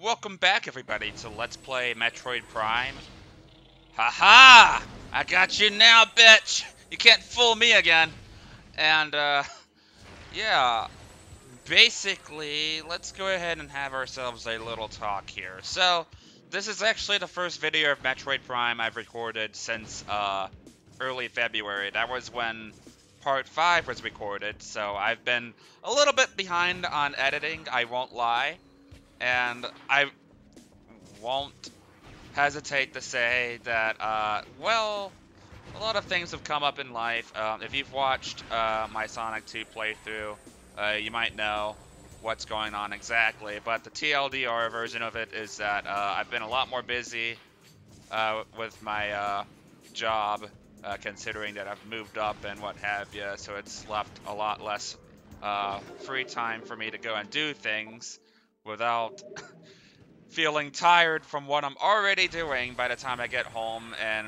welcome back everybody to Let's Play Metroid Prime. Haha! I got you now, bitch! You can't fool me again. And, yeah. Basically, let's go ahead and have ourselves a little talk here. So, this is actually the first video of Metroid Prime I've recorded since, early February. That was when Part 5 was recorded, so I've been a little bit behind on editing, I won't lie. And I won't hesitate to say that, well, a lot of things have come up in life. If you've watched my Sonic 2 playthrough, you might know what's going on exactly. But the TLDR version of it is that I've been a lot more busy with my job, considering that I've moved up and what have you. So it's left a lot less free time for me to go and do things without feeling tired from what I'm already doing by the time I get home, and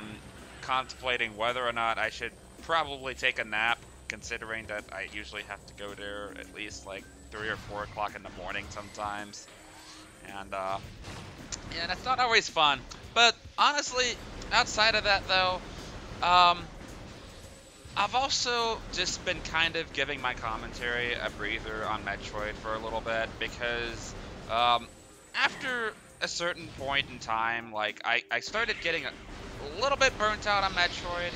contemplating whether or not I should probably take a nap, considering that I usually have to go there at least like 3 or 4 o'clock in the morning sometimes. And yeah, that's not always fun. But honestly, outside of that though, I've also just been kind of giving my commentary a breather on Metroid for a little bit, because after a certain point in time, like, I started getting a little bit burnt out on Metroid.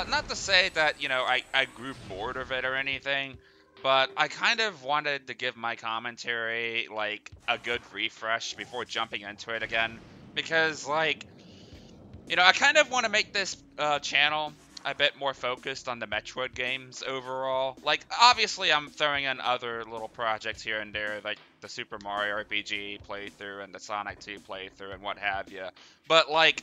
Not to say that, you know, I grew bored of it or anything, but I kind of wanted to give my commentary, like, a good refresh before jumping into it again. Because, like, you know, I kind of want to make this channel a bit more focused on the Metroid games overall. Like, obviously I'm throwing in other little projects here and there, like the Super Mario RPG playthrough and the Sonic 2 playthrough and what have you. But, like,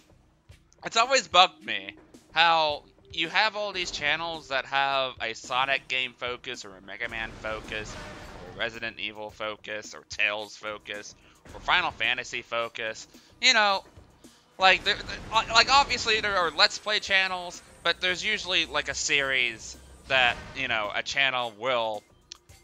it's always bugged me how you have all these channels that have a Sonic game focus, or a Mega Man focus, or Resident Evil focus, or Tales focus, or Final Fantasy focus. You know, like, obviously there are Let's Play channels, but there's usually, like, a series that, you know, a channel will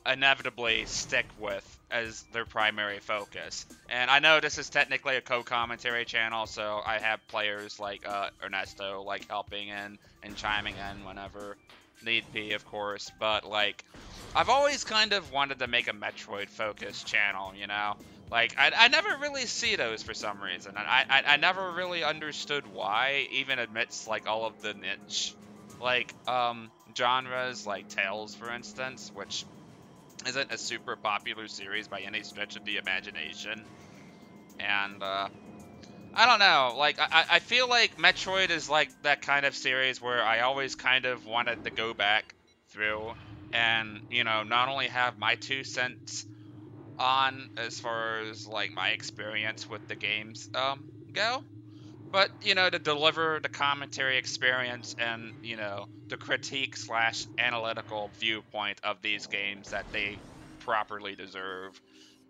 inevitably stick with as their primary focus. And I know this is technically a co-commentary channel, so I have players like Ernesto, like, helping in and chiming in whenever need be, of course. But, like, I've always kind of wanted to make a Metroid-focused channel, you know? Like, I never really see those for some reason, and I never really understood why, even amidst, like, all of the niche, like, genres, like Tales, for instance, which isn't a super popular series by any stretch of the imagination. And, I don't know, like, I feel like Metroid is, like, that kind of series where I always kind of wanted to go back through and, you know, not only have my 2 cents on as far as, like, my experience with the games go, but, you know, to deliver the commentary experience and, you know, the critique / analytical viewpoint of these games that they properly deserve.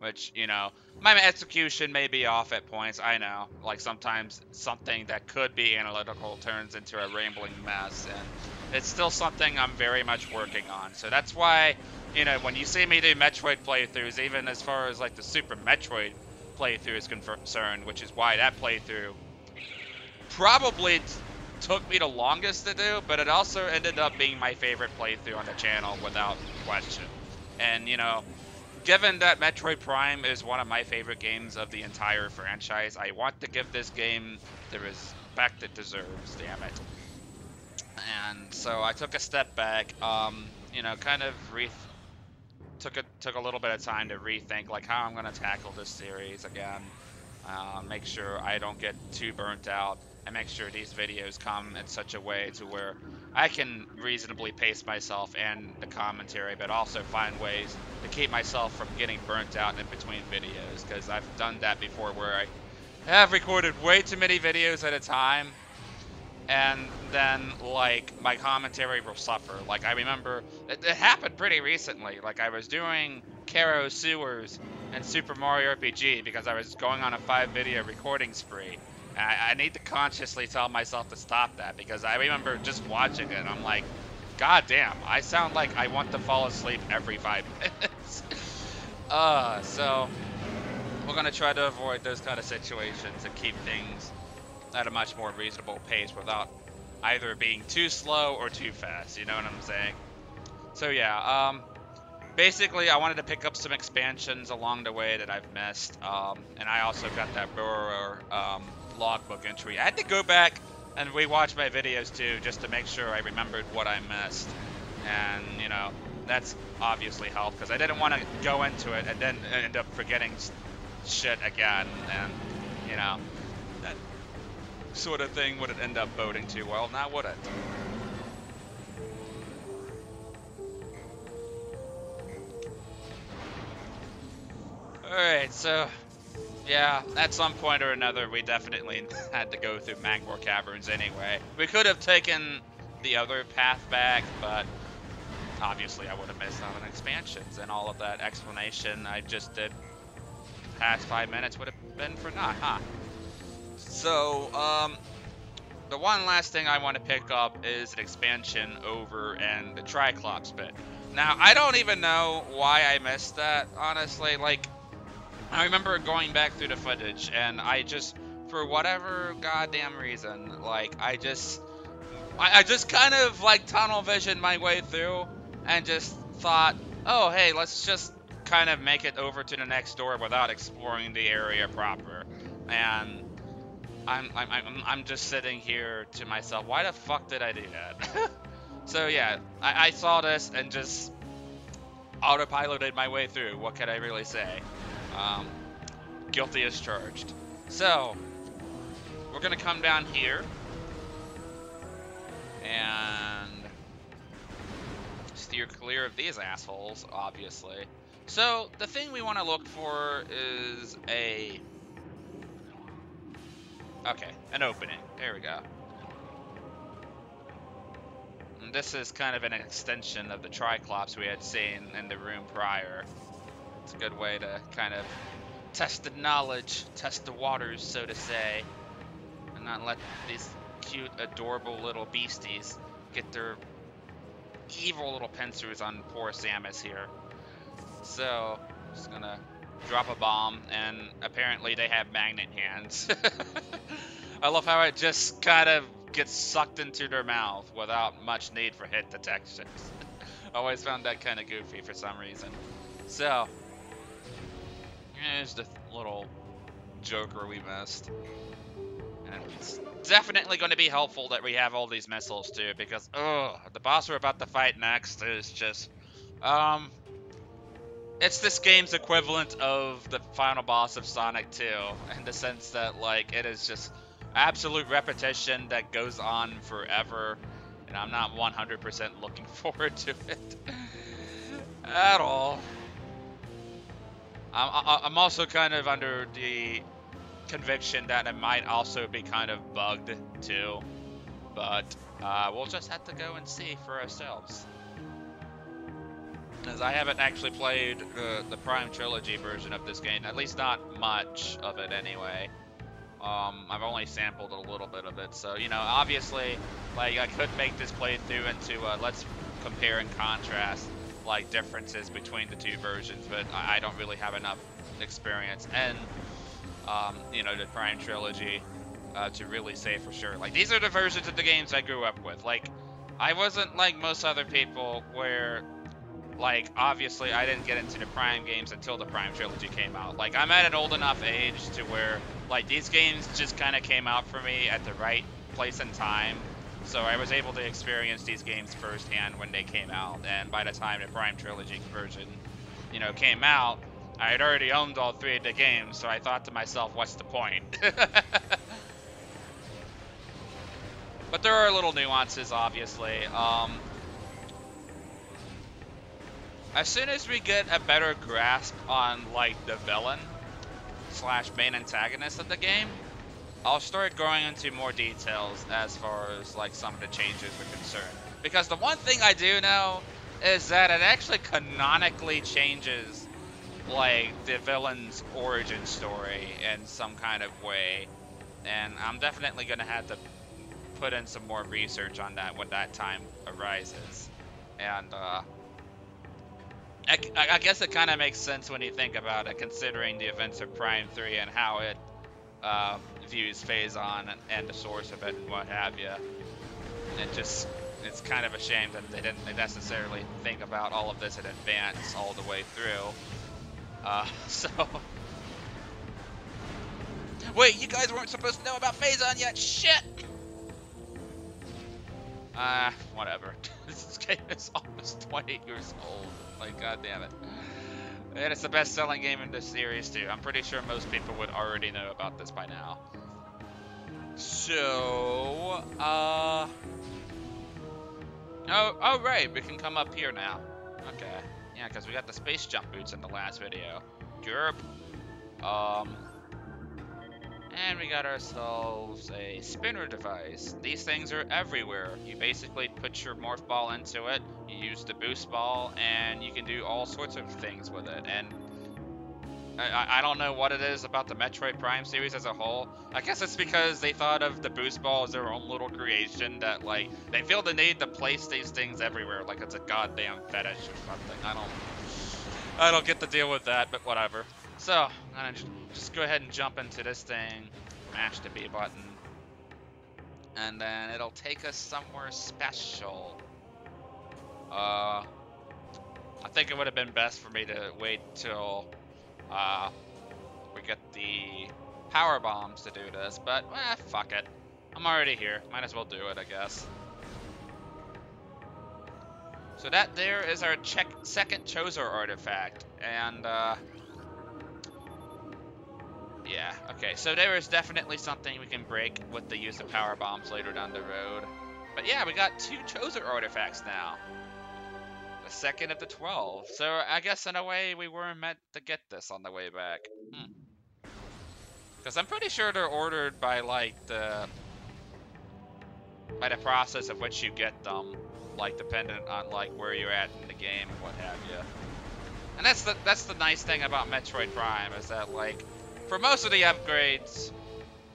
Which, you know, my execution may be off at points, I know. Like, sometimes something that could be analytical turns into a rambling mess, and it's still something I'm very much working on. So that's why, you know, when you see me do Metroid playthroughs, even as far as, like, the Super Metroid playthrough is concerned, which is why that playthrough probably took me the longest to do, but it also ended up being my favorite playthrough on the channel without question. And, you know, given that Metroid Prime is one of my favorite games of the entire franchise, I want to give this game the respect it deserves, damn it. And so I took a step back, you know, kind of took a little bit of time to rethink, like, how I'm going to tackle this series again. Make sure I don't get too burnt out, and make sure these videos come in such a way to where I can reasonably pace myself and the commentary, but also find ways to keep myself from getting burnt out in between videos, because I've done that before where I have recorded way too many videos at a time, and then, like, my commentary will suffer. Like, I remember, it happened pretty recently. Like, I was doing Caro Sewers and Super Mario RPG because I was going on a 5-video recording spree. And I need to consciously tell myself to stop that, because I remember just watching it and I'm like, God damn, I sound like I want to fall asleep every 5 minutes. So we're gonna try to avoid those kind of situations and keep things at a much more reasonable pace without either being too slow or too fast, you know what I'm saying? So yeah, basically I wanted to pick up some expansions along the way that I've missed, and I also got that Burrower logbook entry. I had to go back and rewatch my videos too, just to make sure I remembered what I missed, and you know, that's obviously helped, because I didn't want to go into it and then end up forgetting shit again, and you know, that sort of thing wouldn't end up boding too well, now would it? Alright, so yeah, at some point or another we definitely had to go through Magmor Caverns anyway. We could have taken the other path back, but obviously I would have missed out on expansions, and all of that explanation I just did past 5 minutes would have been for naught, huh? So, the one last thing I want to pick up is an expansion over in the Triclops bit. Now, I don't even know why I missed that, honestly. Like, I remember going back through the footage, and I just, for whatever goddamn reason, like, I just kind of, like, tunnel visioned my way through, and just thought, oh, hey, let's just kind of make it over to the next door without exploring the area proper. And I'm just sitting here to myself, why the fuck did I do that? So yeah, I saw this and just autopiloted my way through. What can I really say? Guilty as charged. So, we're gonna come down here and steer clear of these assholes, obviously. So, the thing we want to look for is an opening. There we go. And this is kind of an extension of the Triclops we had seen in the room prior. It's a good way to kind of test the knowledge, test the waters, so to say, and not let these cute, adorable little beasties get their evil little pincers on poor Samus here. So, just gonna drop a bomb, and apparently they have magnet hands. I love how it just kind of gets sucked into their mouth without much need for hit detection. Always found that kind of goofy for some reason. So, here's the little joker we missed. And it's definitely going to be helpful that we have all these missiles too, because, the boss we're about to fight next is just, it's this game's equivalent of the final boss of Sonic 2, in the sense that, like, it is just absolute repetition that goes on forever, and I'm not 100% looking forward to it at all. I'm also kind of under the conviction that it might also be kind of bugged too, but we'll just have to go and see for ourselves. As I haven't actually played the Prime Trilogy version of this game, at least not much of it anyway. I've only sampled a little bit of it, so, you know, obviously, like, I could make this playthrough into let's compare and contrast, like, differences between the two versions, but I don't really have enough experience and, you know, the Prime Trilogy to really say for sure. Like, these are the versions of the games I grew up with. Like, I wasn't like most other people where, like, obviously I didn't get into the Prime games until the Prime Trilogy came out. Like, I'm at an old enough age to where, like, these games just kind of came out for me at the right place and time. So I was able to experience these games firsthand when they came out. And by the time the Prime Trilogy version, you know, came out, I had already owned all three of the games. So I thought to myself, what's the point? But there are little nuances, obviously. As soon as we get a better grasp on, like, the villain / main antagonist of the game, I'll start going into more details as far as, like, some of the changes are concerned. Because the one thing I do know is that it actually canonically changes, like, the villain's origin story in some kind of way. And I'm definitely going to have to put in some more research on that when that time arises. And, I guess it kind of makes sense when you think about it, considering the events of Prime 3 and how it views Phazon and the source of it and what have you. It's kind of a shame that they didn't necessarily think about all of this in advance all the way through. So... Wait, you guys weren't supposed to know about Phazon yet? Shit! Whatever. This game is almost 20 years old. Like, god damn it. And it's the best-selling game in this series, too. I'm pretty sure most people would already know about this by now. So, Oh, right, we can come up here now. Okay. Yeah, because we got the space jump boots in the last video. Derp. And we got ourselves a spinner device. These things are everywhere. You basically put your morph ball into it, you use the boost ball, and you can do all sorts of things with it. And I don't know what it is about the Metroid Prime series as a whole. I guess it's because they thought of the boost ball as their own little creation that, like, they feel the need to place these things everywhere like it's a goddamn fetish or something. I don't get the deal with that, but whatever. So, I'm gonna just go ahead and jump into this thing, mash the B button, and then it'll take us somewhere special. I think it would have been best for me to wait till we get the power bombs to do this, but fuck it. I'm already here. Might as well do it, I guess. So that there is our second Choser artifact, and yeah, okay, so there is definitely something we can break with the use of power bombs later down the road. But yeah, we got 2 Choser artifacts now. The second of the 12. So I guess in a way we were meant to get this on the way back. Because I'm pretty sure they're ordered by like the process of which you get them, like dependent on like where you're at in the game and what have you. And that's the nice thing about Metroid Prime is that like for most of the upgrades,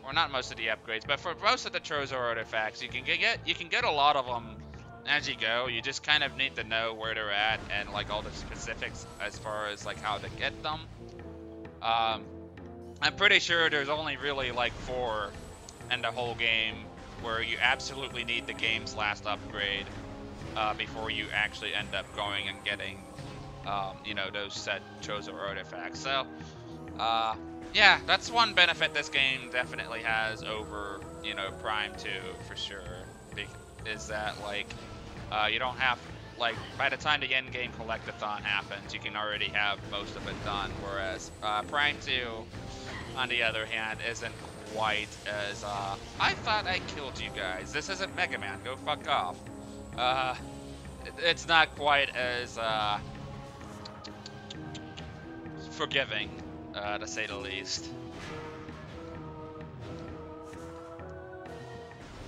or not most of the upgrades, but for most of the Choser artifacts, you can get a lot of them as you go. You just kind of need to know where they're at and like all the specifics as far as like how to get them. I'm pretty sure there's only really like 4 in the whole game where you absolutely need the game's last upgrade before you actually end up going and getting you know, those set Choser artifacts. So yeah, that's one benefit this game definitely has over, you know, Prime 2 for sure. Is that like you don't have, like, by the time the end game collectathon happens, you can already have most of it done, whereas Prime 2, on the other hand, isn't quite as, I thought I killed you guys. This isn't Mega Man, go fuck off. It's not quite as, forgiving, to say the least.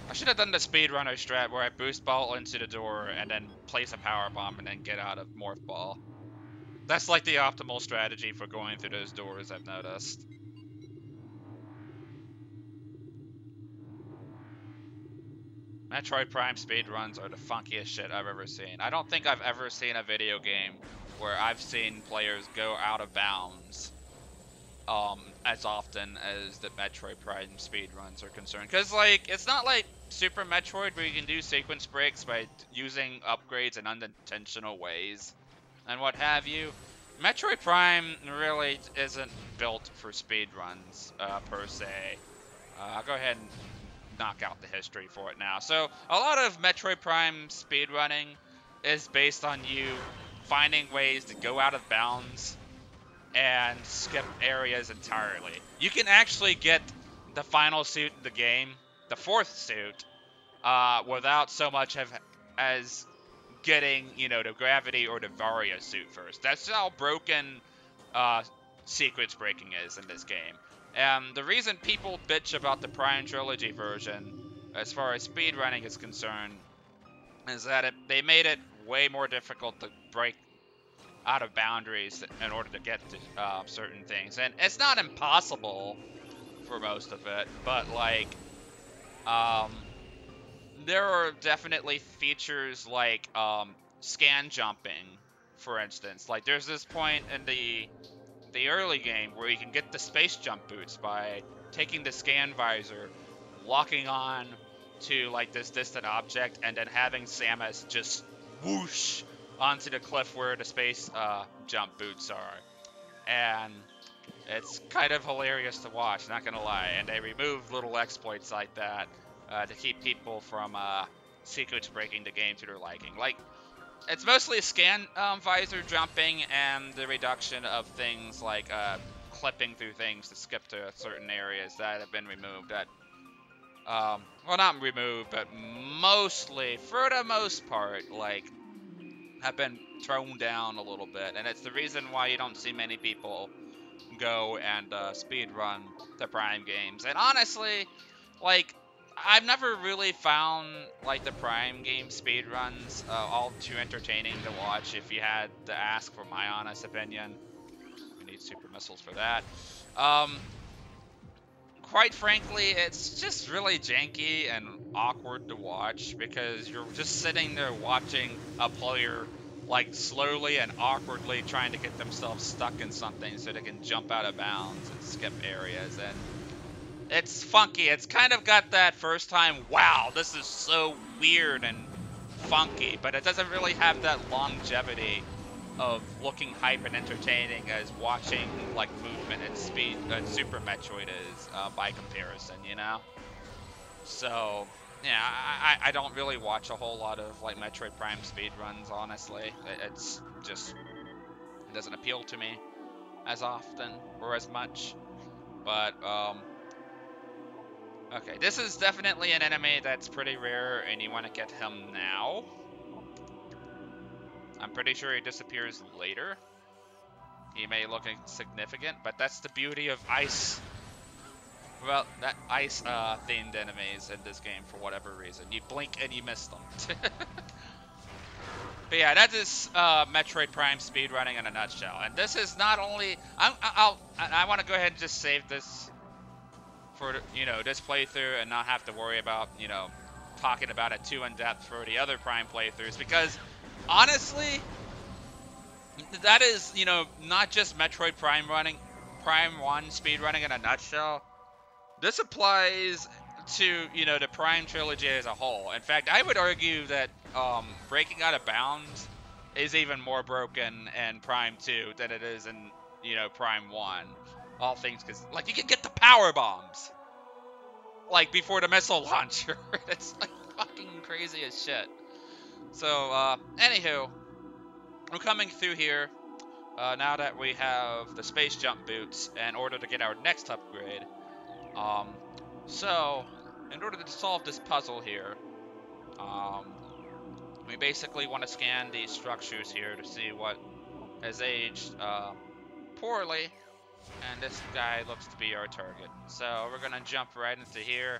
I should have done the speedrunner strat where I boost ball into the door and then place a power bomb and then get out of morph ball. That's like the optimal strategy for going through those doors, I've noticed. Metroid Prime speedruns are the funkiest shit I've ever seen. I don't think I've ever seen a video game where I've seen players go out of bounds as often as the Metroid Prime speedruns are concerned. Because, like, it's not like Super Metroid where you can do sequence breaks by using upgrades in unintentional ways and what have you. Metroid Prime really isn't built for speedruns, per se. I'll go ahead and knock out the history for it now. So, a lot of Metroid Prime speedrunning is based on you finding ways to go out of bounds and skip areas entirely. You can actually get the final suit in the game, the 4th suit, without so much as getting, you know, the Gravity or the Varia suit first. That's how broken sequence breaking is in this game. And the reason people bitch about the Prime Trilogy version, as far as speedrunning is concerned, is that they made it way more difficult to break out of boundaries in order to get to certain things. And it's not impossible for most of it, but like there are definitely features like scan jumping for instance. Like, there's this point in the early game where you can get the space jump boots by taking the scan visor, locking on to like this distant object, and then having Samus just whoosh onto the cliff where the space jump boots are. And it's kind of hilarious to watch, not gonna lie. And they remove little exploits like that to keep people from secrets breaking the game to their liking. Like, it's mostly scan visor jumping and the reduction of things like clipping through things to skip to certain areas that have been removed. That, well, not removed, but mostly, for the most part, like, have been thrown down a little bit. And it's the reason why you don't see many people go and speed run the Prime games. And honestly, like, I've never really found like the Prime game speedruns all too entertaining to watch. If you had to ask for my honest opinion, we need super missiles for that. Quite frankly, it's just really janky and awkward to watch because you're just sitting there watching a player like slowly and awkwardly trying to get themselves stuck in something so they can jump out of bounds and skip areas, and it's funky. It's kind of got that first time, wow, this is so weird and funky, but it doesn't really have that longevity of looking hype and entertaining as watching like movement and speed Super Metroid is by comparison, you know? So, yeah, I don't really watch a whole lot of like Metroid Prime speedruns, honestly. It's just, it doesn't appeal to me as often or as much. But, okay, this is definitely an enemy that's pretty rare, and you want to get him now. I'm pretty sure he disappears later. He may look insignificant, but that's the beauty of ice. Well, that ice themed enemies in this game for whatever reason. You blink and you miss them. But yeah, that is Metroid Prime speedrunning in a nutshell. And this is not only... I want to go ahead and just save this for, you know, this playthrough and not have to worry about, you know, talking about it too in depth for the other Prime playthroughs, because honestly, that is, you know, not just Metroid Prime 1 speedrunning in a nutshell. This applies to, you know, the Prime trilogy as a whole. In fact, I would argue that breaking out of bounds is even more broken in Prime 2 than it is in, you know, Prime 1. All things, because, like, you can get the power bombs, like, before the missile launcher. It's, like, fucking crazy as shit. So, anywho, we're coming through here, now that we have the space jump boots in order to get our next upgrade. So, in order to solve this puzzle here, we basically want to scan these structures here to see what has aged, poorly. And this guy looks to be our target. So we're gonna jump right into here.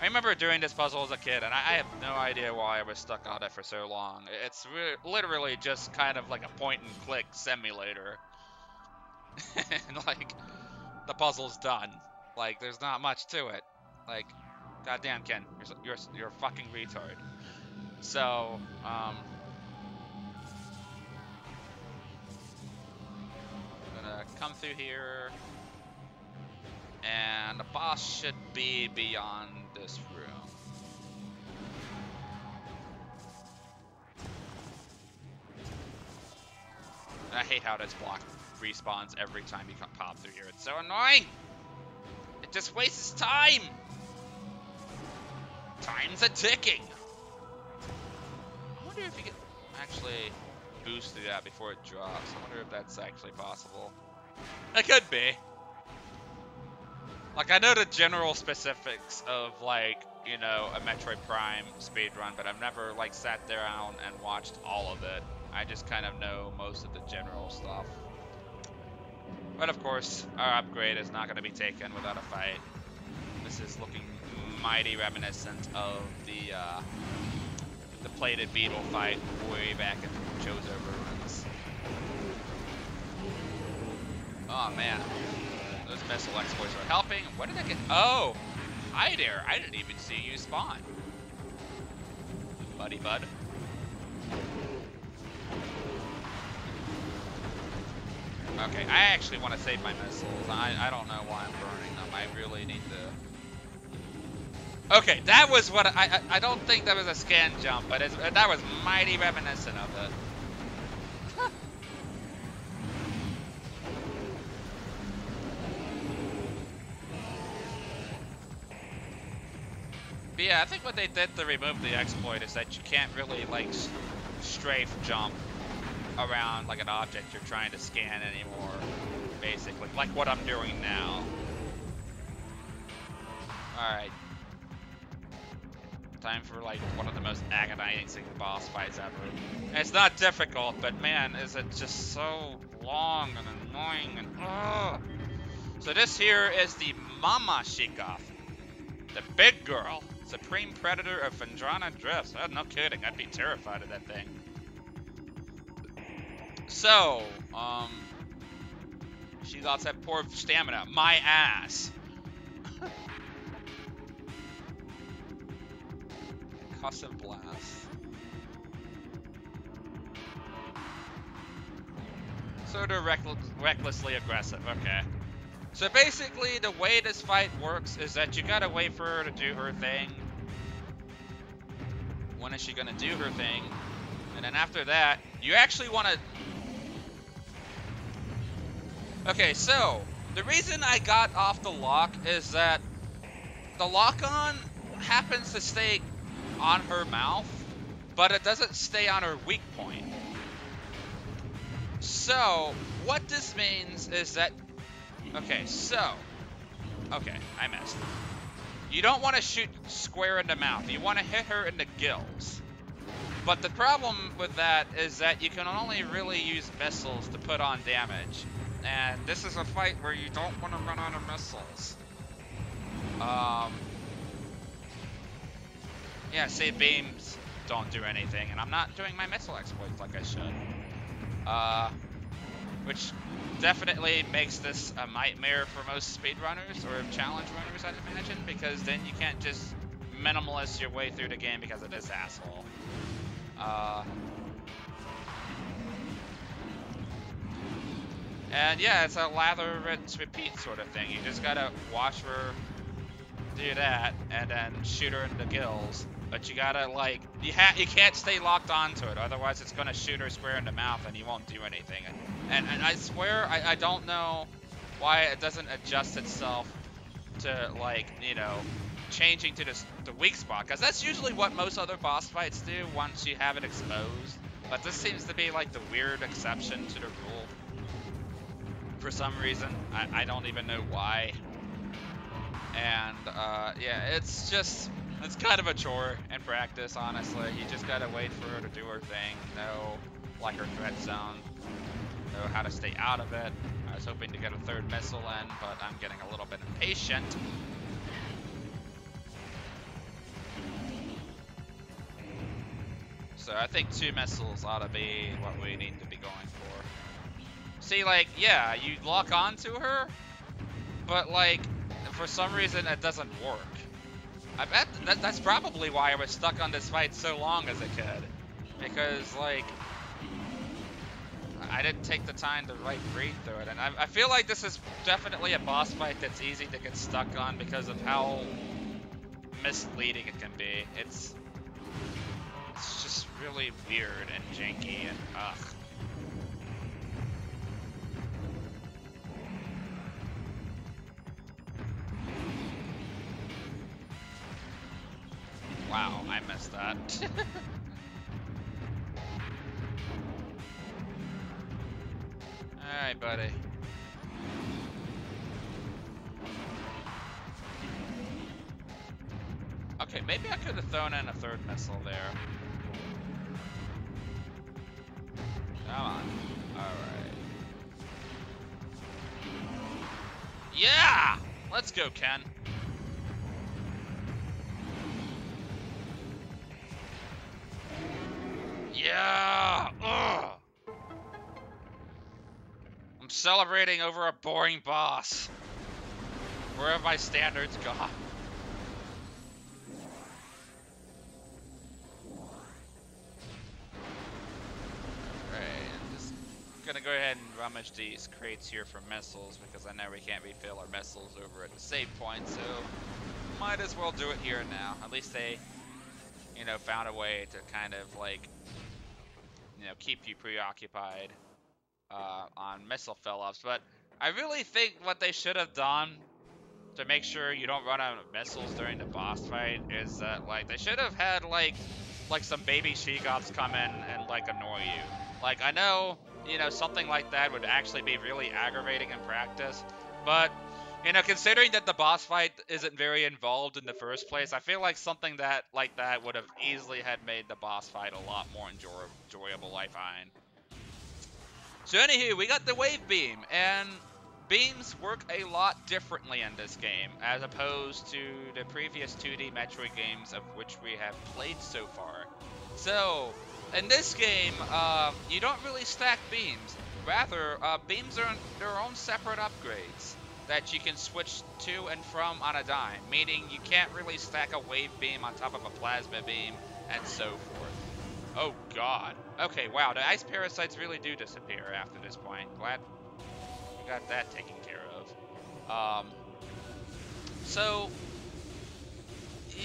I remember doing this puzzle as a kid, and I have no idea why I was stuck on it for so long. It's literally just kind of like a point-and-click simulator. And, like, the puzzle's done. Like, there's not much to it. Like, goddamn, Ken, you're a fucking retard. So, come through here, and the boss should be beyond this room. I hate how this block respawns every time you pop through here. It's so annoying! It just wastes time! Time's a ticking! I wonder if you can actually boost through that before it drops. I wonder if that's actually possible. It could be. Like, I know the general specifics of, like, you know, a Metroid Prime speedrun, but I've never, like, sat down and watched all of it. I just kind of know most of the general stuff. But, of course, our upgrade is not going to be taken without a fight. This is looking mighty reminiscent of the plated beetle fight way back in Chozo Ruins. Oh man, those missile exploits are helping. What did I get? Oh, hi there. I didn't even see you spawn, buddy bud. Okay, I actually want to save my missiles. I don't know why I'm burning them. I really need to... Okay, that was what I don't think that was a scan jump, but that was mighty reminiscent of it. But yeah, I think what they did to remove the exploit is that you can't really, like, strafe jump around like an object you're trying to scan anymore, basically, like what I'm doing now. Alright. Time for like one of the most agonizing boss fights ever. And it's not difficult, but man, is it just so long and annoying and ugh. So this here is the Mama Shikoth, the big girl, supreme predator of Phendrana Drifts. Oh, no kidding, I'd be terrified of that thing. So, she got that poor stamina. My ass. Concussive blast. Sort of recklessly aggressive. Okay. So basically, the way this fight works is that you gotta wait for her to do her thing. When is she gonna do her thing? And then after that, you actually want to... Okay, so, the reason I got off the lock is that the lock-on happens to stay on her mouth, but it doesn't stay on her weak point. So, what this means is that... Okay, so... Okay, I missed. You don't want to shoot square in the mouth. You want to hit her in the gills. But the problem with that is that you can only really use missiles to put on damage. And this is a fight where you don't want to run out of missiles. Yeah, see, beams don't do anything, and I'm not doing my missile exploits like I should. Which definitely makes this a nightmare for most speedrunners or challenge runners, I'd imagine, because then you can't just minimalist your way through the game because of this asshole. And yeah, it's a lather, rinse, repeat sort of thing. You just gotta watch her do that and then shoot her in the gills. But you gotta, like, you can't stay locked onto it, otherwise it's gonna shoot her square in the mouth and you won't do anything. And I swear, I don't know why it doesn't adjust itself to, like, you know, changing to the weak spot, because that's usually what most other boss fights do once you have it exposed. But this seems to be, like, the weird exception to the rule. For some reason, I don't even know why. And, yeah, it's kind of a chore in practice, honestly. You just gotta wait for her to do her thing, know, like, her threat zone, know how to stay out of it. I was hoping to get a third missile in, but I'm getting a little bit impatient. So I think 2 missiles ought to be what we need to be going for. See, like, yeah, you lock onto her, but, like, for some reason it doesn't work. I bet that's probably why I was stuck on this fight so long as a kid. Because, like, I didn't take the time to read through it. And I feel like this is definitely a boss fight that's easy to get stuck on because of how misleading it can be. It's just really weird and janky and ugh. Wow, I missed that. Alright, buddy. Okay, maybe I could have thrown in a third missile there. Come on. Alright. Yeah! Let's go, Ken. Yeah! Ugh! I'm celebrating over a boring boss. Where have my standards gone? Alright, I'm just gonna go ahead and rummage these crates here for missiles, because I know we can't refill our missiles over at the save point, so might as well do it here and now. At least they, you know, found a way to kind of like, you know, keep you preoccupied on missile fill-ups. But I really think what they should have done to make sure you don't run out of missiles during the boss fight is that, like, they should have had like some baby she-goths come in and like annoy you. Like, I know, you know, something like that would actually be really aggravating in practice, but you know, considering that the boss fight isn't very involved in the first place, I feel like something that like that would have easily had made the boss fight a lot more enjoyable, I find. So anywho, we got the wave beam, and beams work a lot differently in this game as opposed to the previous 2D Metroid games of which we have played so far. So, in this game, you don't really stack beams. Rather, beams are their own separate upgrades that you can switch to and from on a dime, meaning you can't really stack a wave beam on top of a plasma beam and so forth. Oh god. Okay, wow, the ice parasites really do disappear after this point. Glad we got that taken care of. So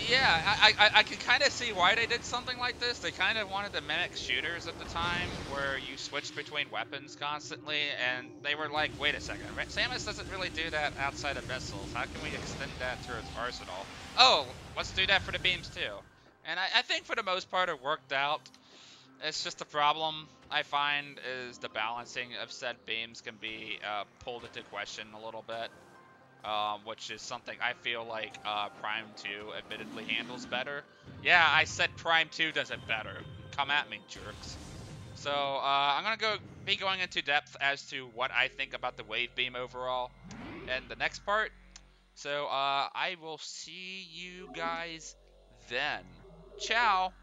yeah, I can kind of see why they did something like this. They kind of wanted to mimic shooters at the time, where you switched between weapons constantly, and they were like, wait a second, Samus doesn't really do that outside of missiles. How can we extend that to its arsenal? Oh, let's do that for the beams too. And I think for the most part it worked out. It's just a problem I find is the balancing of said beams can be pulled into question a little bit, which is something I feel like Prime 2 admittedly handles better. Yeah, I said Prime 2 does it better. Come at me, jerks. So I'm gonna be going into depth as to what I think about the wave beam overall in the next part. So I will see you guys then. Ciao.